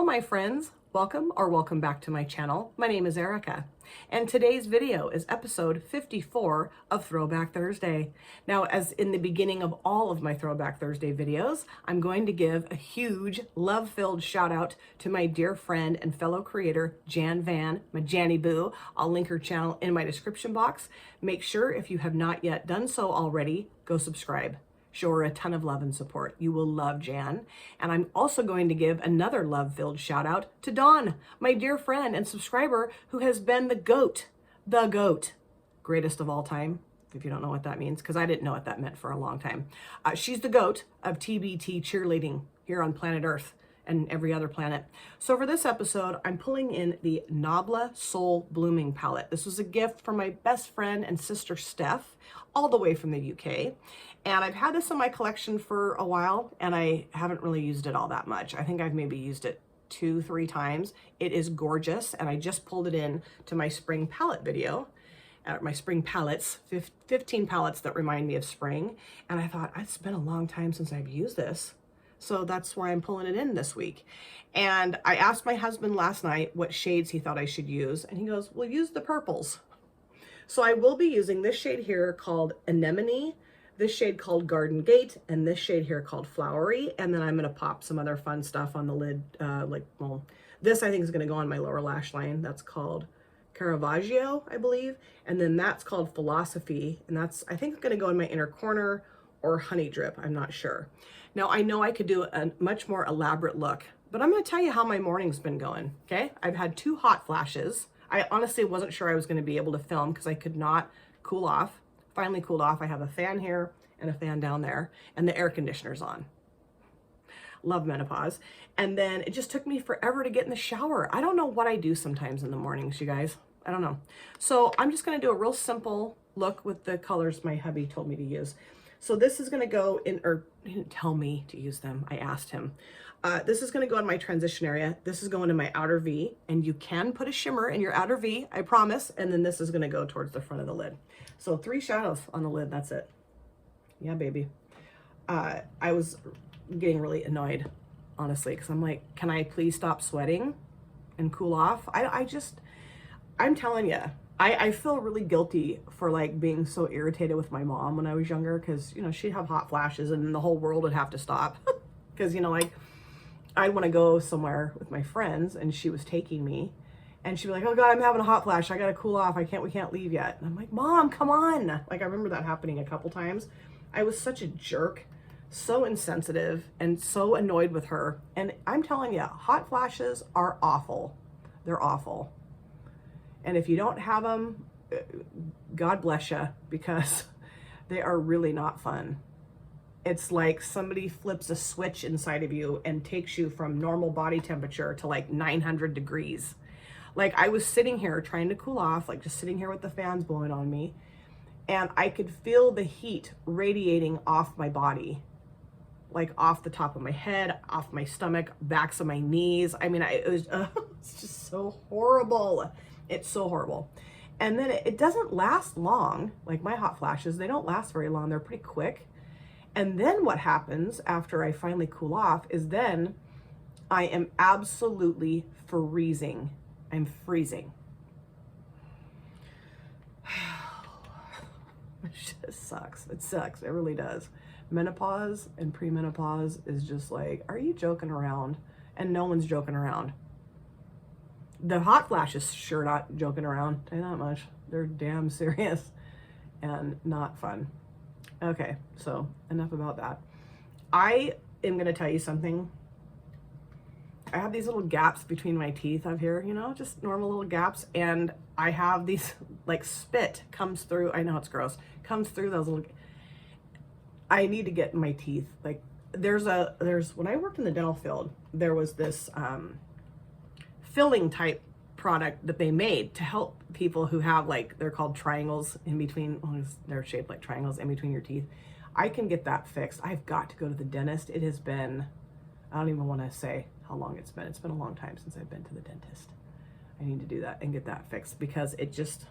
my friends, welcome back to my channel. My name is Erica, and today's video is episode 54 of Throwback Thursday. Now, as in the beginning of all of my Throwback Thursday videos, I'm going to give a huge love-filled shout out to my dear friend and fellow creator, Jan Van, my Janny Boo. I'll link her channel in my description box. Make sure, if you have not yet done so already, go subscribe. Show her a ton of love and support. You will love Jan. And I'm also going to give another love-filled shout out to Dawn, my dear friend and subscriber who has been the GOAT, greatest of all time, if you don't know what that means, because I didn't know what that meant for a long time. She's the GOAT of TBT cheerleading here on planet Earth and every other planet. So for this episode, I'm pulling in the Nabla Soul Blooming palette. This was a gift from my best friend and sister Steph, all the way from the UK. And I've had this in my collection for a while, and I haven't really used it all that much. I think I've maybe used it 2-3 times. It is gorgeous, and I just pulled it in to my spring palette video. My spring palettes, 15 palettes that remind me of spring. And I thought, it's been a long time since I've used this. So that's why I'm pulling it in this week. And I asked my husband last night what shades he thought I should use. And he goes, well, use the purples. So I will be using this shade here called Anemone, this shade called Garden Gate, and this shade here called Flowery. And then I'm going to pop some other fun stuff on the lid. This I think is going to go on my lower lash line. That's called Caravaggio, I believe. And then that's called Philosophy. And that's, I think, going to go in my inner corner or Honey Drip. I'm not sure. Now, I know I could do a much more elaborate look, but I'm going to tell you how my morning's been going, okay? I've had 2 hot flashes. I honestly wasn't sure I was going to be able to film because I could not cool off. Finally cooled off. I have a fan here and a fan down there, and the air conditioner's on. Love menopause. And then it just took me forever to get in the shower. I don't know what I do sometimes in the mornings, you guys. I don't know. So I'm just going to do a real simple look with the colors my hubby told me to use. So this is going to go in, or he didn't tell me to use them. I asked him. This is going to go in my transition area. This is going in my outer V, and you can put a shimmer in your outer V, I promise. And then this is going to go towards the front of the lid. So 3 shadows on the lid. That's it. Yeah, baby. I was getting really annoyed, honestly, because I'm like, can I please stop sweating and cool off? I'm telling you, I feel really guilty for like being so irritated with my mom when I was younger, because, you know, she'd have hot flashes and the whole world would have to stop. Because, you know, like I'd want to go somewhere with my friends and she was taking me and she'd be like, oh God, I'm having a hot flash. I got to cool off. We can't leave yet. And I'm like, Mom, come on. Like, I remember that happening a couple times. I was such a jerk, so insensitive and so annoyed with her. And I'm telling you, hot flashes are awful. They're awful. And if you don't have them, God bless you, because they are really not fun. It's like somebody flips a switch inside of you and takes you from normal body temperature to like 900 degrees. Like, I was sitting here trying to cool off, like just sitting here with the fans blowing on me, and I could feel the heat radiating off my body, like off the top of my head, off my stomach, backs of my knees. I mean, it's just so horrible. It's so horrible. And then it doesn't last long. Like my hot flashes, they don't last very long. They're pretty quick. And then what happens after I finally cool off is then I am absolutely freezing. I'm freezing. It just sucks. It sucks. It really does. Menopause and premenopause is just like, are you joking around? And no one's joking around. The hot flash is sure not joking around. Tell you that much. They're damn serious and not fun. Okay, so enough about that. I am going to tell you something. I have these little gaps between my teeth up here, you know, just normal little gaps. And I have these, like, spit comes through. I know it's gross. Comes through those little. I need to get my teeth. Like, when I worked in the dental field, there was this filling type product that they made to help people who have, like, they're called triangles in between. Well, they're shaped like triangles in between your teeth. I can get that fixed. I've got to go to the dentist. It has been, I don't even want to say how long it's been. It's been a long time since I've been to the dentist. I need to do that and get that fixed because it just,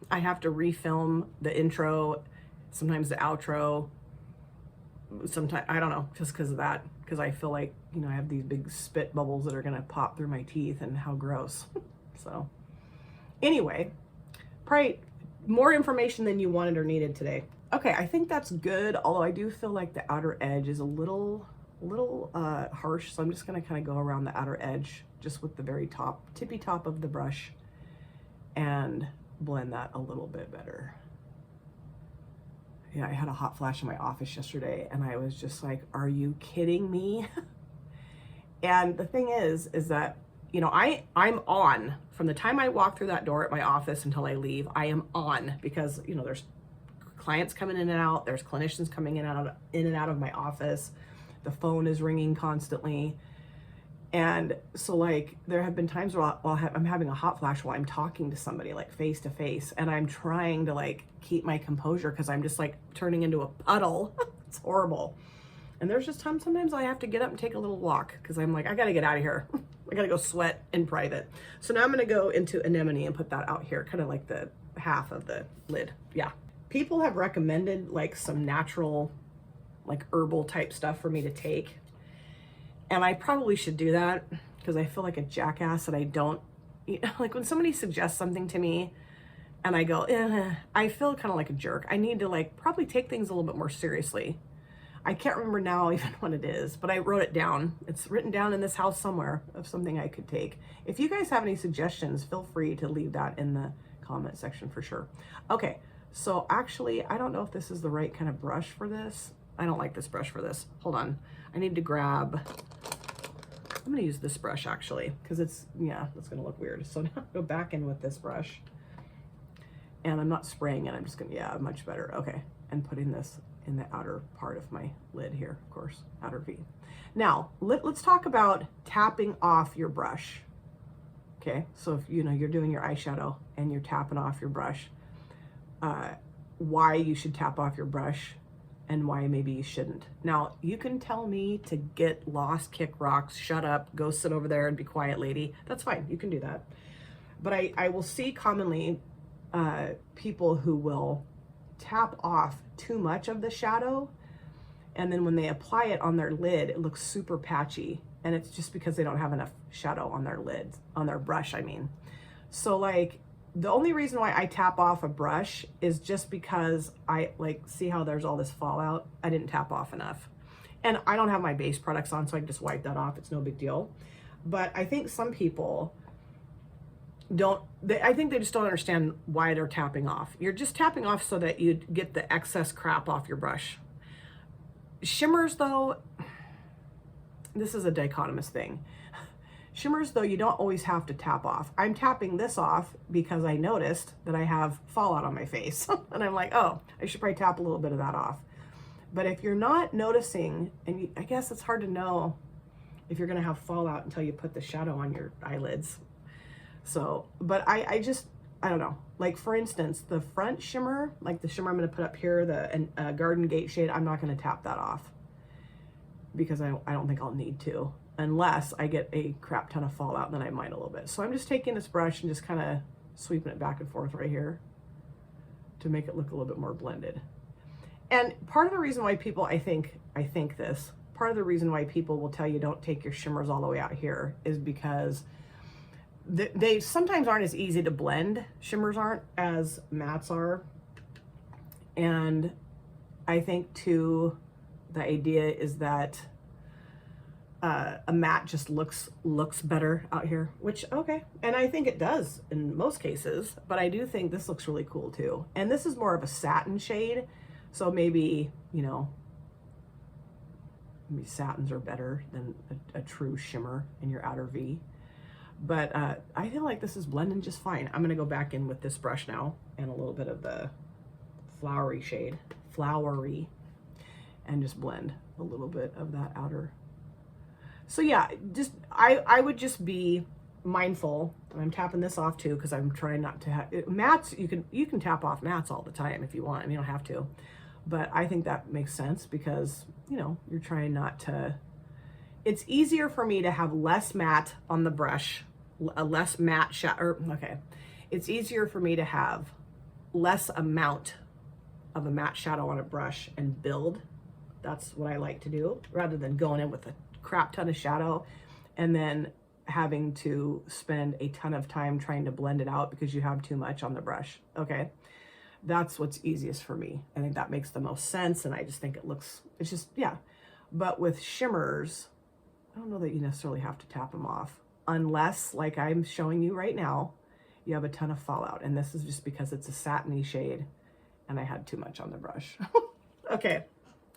I have to refilm the intro, sometimes the outro, sometimes, I don't know, just because of that. because I feel like, you know, I have these big spit bubbles that are going to pop through my teeth, and how gross. So anyway, probably more information than you wanted or needed today. Okay, I think that's good, although I do feel like the outer edge is a little harsh, so I'm just going to kind of go around the outer edge just with the very top, tippy top of the brush, and blend that a little bit better. Yeah, I had a hot flash in my office yesterday, and I was just like, are you kidding me? And the thing is that, you know, I'm on from the time I walk through that door at my office until I leave. I am on, because, you know, there's clients coming in and out, there's clinicians coming in and out of my office. The phone is ringing constantly. And so, like, there have been times where I'm having a hot flash while I'm talking to somebody, like face to face, and I'm trying to like keep my composure because I'm just like turning into a puddle. It's horrible. And there's just sometimes I have to get up and take a little walk because I'm like, I gotta get out of here. I gotta go sweat in private. So now I'm gonna go into anemone and put that out here, kind of like the half of the lid. Yeah. People have recommended like some natural, like herbal type stuff for me to take. And I probably should do that because I feel like a jackass that I don't, you know, like when somebody suggests something to me and I go, I feel kind of like a jerk. I need to like probably take things a little bit more seriously. I can't remember now even what it is, but I wrote it down. It's written down in this house somewhere of something I could take. If you guys have any suggestions, feel free to leave that in the comment section for sure. Okay, so actually, I don't know if this is the right kind of brush for this. I don't like this brush for this. Hold on. I need to grab, I'm gonna use this brush actually, because it's, yeah, that's gonna look weird. So now I'll go back in with this brush, and I'm not spraying it. I'm just gonna, yeah, much better. Okay, and putting this in the outer part of my lid here, of course, outer V. Now, let's talk about tapping off your brush. Okay, so if you know you're doing your eyeshadow and you're tapping off your brush, why you should tap off your brush and why maybe you shouldn't. Now, you can tell me to get lost, kick rocks, shut up, go sit over there and be quiet, lady. That's fine, you can do that. But I will see commonly people who will tap off too much of the shadow, and then when they apply it on their lid, it looks super patchy, and it's just because they don't have enough shadow on their lids, on their brush, I mean. So like, the only reason why I tap off a brush is just because I like, see how there's all this fallout? I didn't tap off enough. And I don't have my base products on, so I can just wipe that off. It's no big deal. But I think some people I think they just don't understand why they're tapping off. You're just tapping off so that you get the excess crap off your brush. Shimmers though, this is a dichotomous thing. Shimmers though, you don't always have to tap off. I'm tapping this off because I noticed that I have fallout on my face. And I'm like, oh, I should probably tap a little bit of that off. But if you're not noticing, and I guess it's hard to know if you're gonna have fallout until you put the shadow on your eyelids. So, but I don't know. Like for instance, the front shimmer, like the shimmer I'm gonna put up here, the Garden Gate shade, I'm not gonna tap that off because I don't think I'll need to, unless I get a crap ton of fallout, then I might a little bit. So I'm just taking this brush and just kind of sweeping it back and forth right here to make it look a little bit more blended. And part of the reason why people, part of the reason why people will tell you don't take your shimmers all the way out here is because they sometimes aren't as easy to blend. Shimmers aren't as mattes are. And I think too, the idea is that a matte just looks better out here, which, okay. And I think it does in most cases, but I do think this looks really cool too. And this is more of a satin shade. So maybe, you know, maybe satins are better than a true shimmer in your outer V. But I feel like this is blending just fine. I'm gonna go back in with this brush now and a little bit of the flowery shade, and just blend a little bit of that outer. So yeah, just I would just be mindful. I'm tapping this off too because I'm trying not to have mattes. You can tap off mattes all the time if you want. I mean, you don't have to, but I think that makes sense because, you know, you're trying not to. It's easier for me to have less matte on the brush, a less matte shadow. Okay, it's easier for me to have less amount of a matte shadow on a brush and build. That's what I like to do rather than going in with a crap ton of shadow and then having to spend a ton of time trying to blend it out because you have too much on the brush. Okay. That's what's easiest for me. I think that makes the most sense. And I just think it's just, yeah. But with shimmers, I don't know that you necessarily have to tap them off unless, like I'm showing you right now, you have a ton of fallout. And this is just because it's a satiny shade and I had too much on the brush. Okay.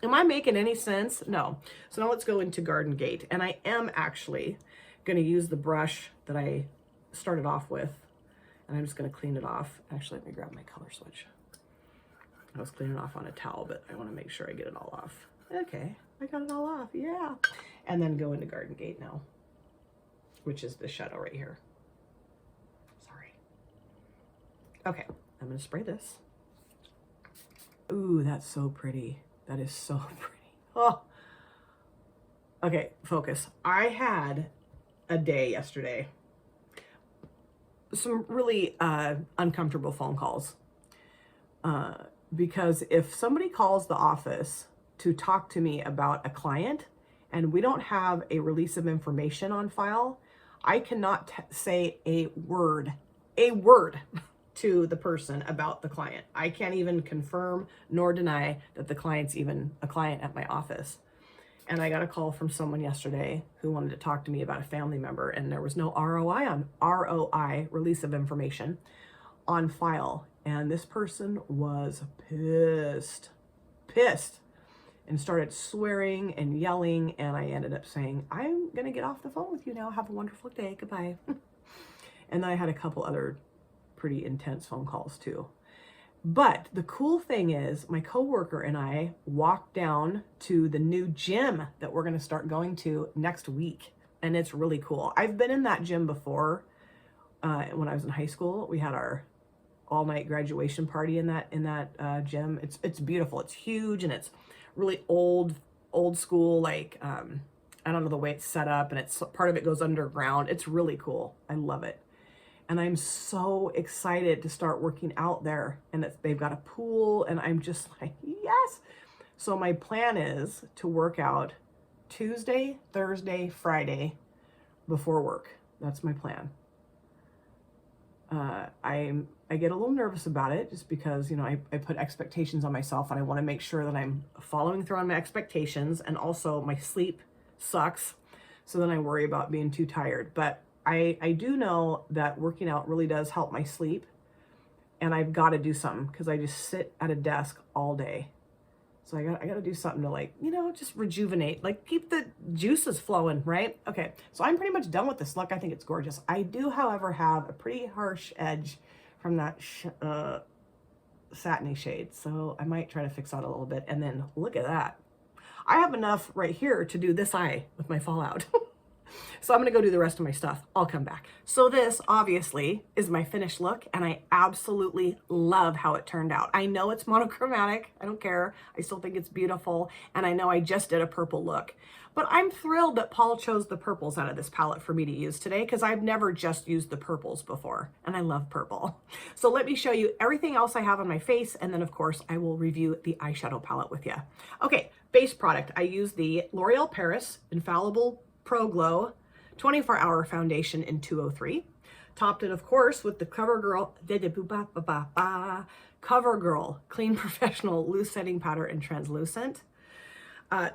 Am I making any sense? No. So now let's go into Garden Gate. And I am actually going to use the brush that I started off with. And I'm just going to clean it off. Actually, let me grab my color switch. I was cleaning off on a towel, but I want to make sure I get it all off. Okay. I got it all off. Yeah. And then go into Garden Gate now, which is the shadow right here. Sorry. Okay. I'm going to spray this. Ooh, that's so pretty. That is so pretty. Oh. Okay, focus. I had a day yesterday. Some really uncomfortable phone calls. Because if somebody calls the office to talk to me about a client and we don't have a release of information on file, I cannot say a word to the person about the client. I can't even confirm nor deny that the client's even a client at my office. And I got a call from someone yesterday who wanted to talk to me about a family member, and there was no ROI, release of information, on file. And this person was pissed, and started swearing and yelling. And I ended up saying, I'm going to get off the phone with you now. Have a wonderful day. Goodbye. And then I had a couple other pretty intense phone calls too. But the cool thing is my coworker and I walked down to the new gym that we're going to start going to next week. And it's really cool. I've been in that gym before. When I was in high school, we had our all-night graduation party in that gym. It's beautiful. It's huge and it's really old school. Like, I don't know the way it's set up, and it's part of it goes underground. It's really cool. I love it. And I'm so excited to start working out there. And they've got a pool, and I'm just like, yes. So my plan is to work out Tuesday, Thursday, Friday before work. That's my plan. I get a little nervous about it just because, you know, I put expectations on myself, and I want to make sure that I'm following through on my expectations. And also my sleep sucks. So then I worry about being too tired. But I do know that working out really does help my sleep, and I've got to do something because I just sit at a desk all day. So I got to do something to, like, you know, just rejuvenate, like keep the juices flowing, right? Okay. So I'm pretty much done with this look. I think it's gorgeous. I do, however, have a pretty harsh edge from that satiny shade. So I might try to fix that a little bit. And then look at that. I have enough right here to do this eye with my fallout. So I'm going to go do the rest of my stuff. I'll come back. So this obviously is my finished look, and I absolutely love how it turned out. I know it's monochromatic. I don't care. I still think it's beautiful. And I know I just did a purple look, but I'm thrilled that Paul chose the purples out of this palette for me to use today, because I've never just used the purples before, and I love purple. So let me show you everything else I have on my face, and then of course I will review the eyeshadow palette with you. Okay, base product. I use the L'Oreal Paris Infallible Pro Glow 24-hour foundation in 203. Topped it, of course, with the CoverGirl Clean Professional Loose Setting Powder in Translucent.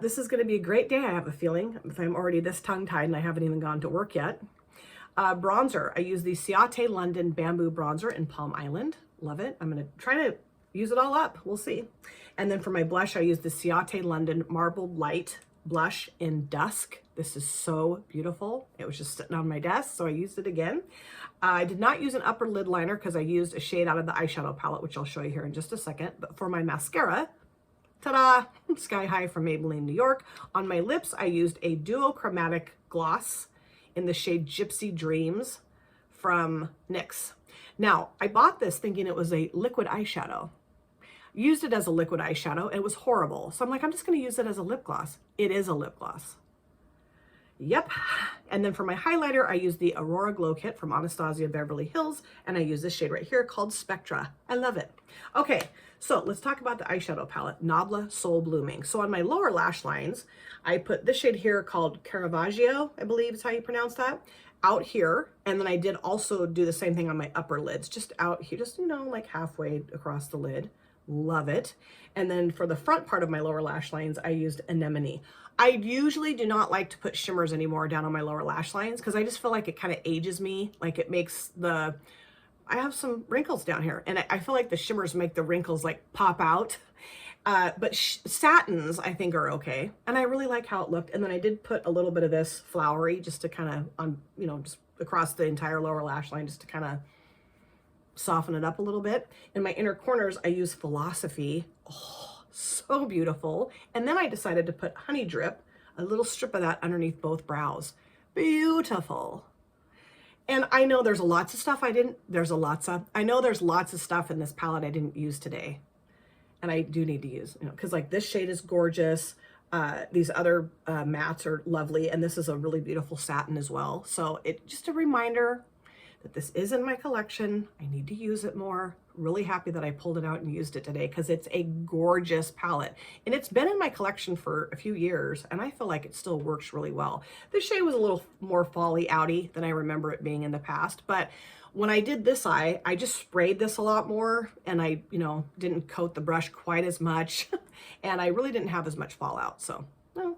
This is going to be a great day, I have a feeling, if I'm already this tongue-tied and I haven't even gone to work yet. Bronzer. I use the Ciate London Bamboo Bronzer in Palm Island. Love it. I'm going to try to use it all up. We'll see. And then for my blush, I use the Ciate London Marbled Light Blush in Dusk. This is so beautiful. It was just sitting on my desk, so I used it again. I did not use an upper lid liner because I used a shade out of the eyeshadow palette, which I'll show you here in just a second. But for my mascara, ta-da, Sky High from Maybelline, New York. On my lips, I used a duochromatic gloss in the shade Gypsy Dreams from NYX. Now, I bought this thinking it was a liquid eyeshadow. Used it as a liquid eyeshadow, and it was horrible. So I'm like, I'm just going to use it as a lip gloss. It is a lip gloss. Yep. And then for my highlighter, I use the Aurora Glow Kit from Anastasia Beverly Hills, and I use this shade right here called Spectra. I love it. Okay, so let's talk about the eyeshadow palette, Nabla Soul Blooming. So on my lower lash lines, I put this shade here called Caravaggio, I believe is how you pronounce that, out here. And then I did also do the same thing on my upper lids, just out here, just, you know, like halfway across the lid. Love it. And then for the front part of my lower lash lines, I used Anemone. I usually do not like to put shimmers anymore down on my lower lash lines because I just feel like it kind of ages me. Like it makes the, I have some wrinkles down here and I feel like the shimmers make the wrinkles like pop out. But satins I think are okay. And I really like how it looked. And then I did put a little bit of this flowery just to kind of, on, you know, just across the entire lower lash line just to kind of soften it up a little bit. In my inner corners, I use Philosophy. Oh, so beautiful. And then I decided to put Honey Drip, a little strip of that underneath both brows. Beautiful. And I know there's lots of stuff I know there's lots of stuff in this palette I didn't use today. And I do need to use, you know, because like this shade is gorgeous. These other mattes are lovely. And this is a really beautiful satin as well. So it just a reminder that this is in my collection. I need to use it more. Really happy that I pulled it out and used it today because it's a gorgeous palette. And it's been in my collection for a few years and I feel like it still works really well. This shade was a little more fally outy than I remember it being in the past, but when I did this eye, I just sprayed this a lot more and I, you know, didn't coat the brush quite as much and I really didn't have as much fallout. So, no.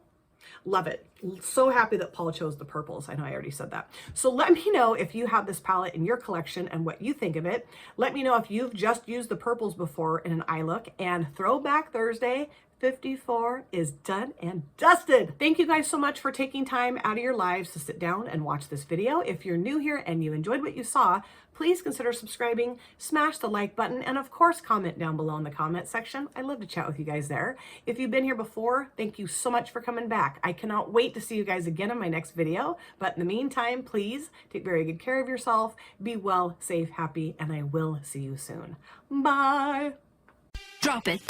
Love it. So happy that Paul chose the purples. I know I already said that. So let me know if you have this palette in your collection and what you think of it. Let me know if you've just used the purples before in an eye look. And Throwback Thursday 54 is done and dusted. Thank you guys so much for taking time out of your lives to sit down and watch this video. If you're new here and you enjoyed what you saw, please consider subscribing, smash the like button, and of course, comment down below in the comment section. I love to chat with you guys there. If you've been here before, thank you so much for coming back. I cannot wait to see you guys again in my next video. But in the meantime, please take very good care of yourself, be well, safe, happy, and I will see you soon. Bye. Drop it.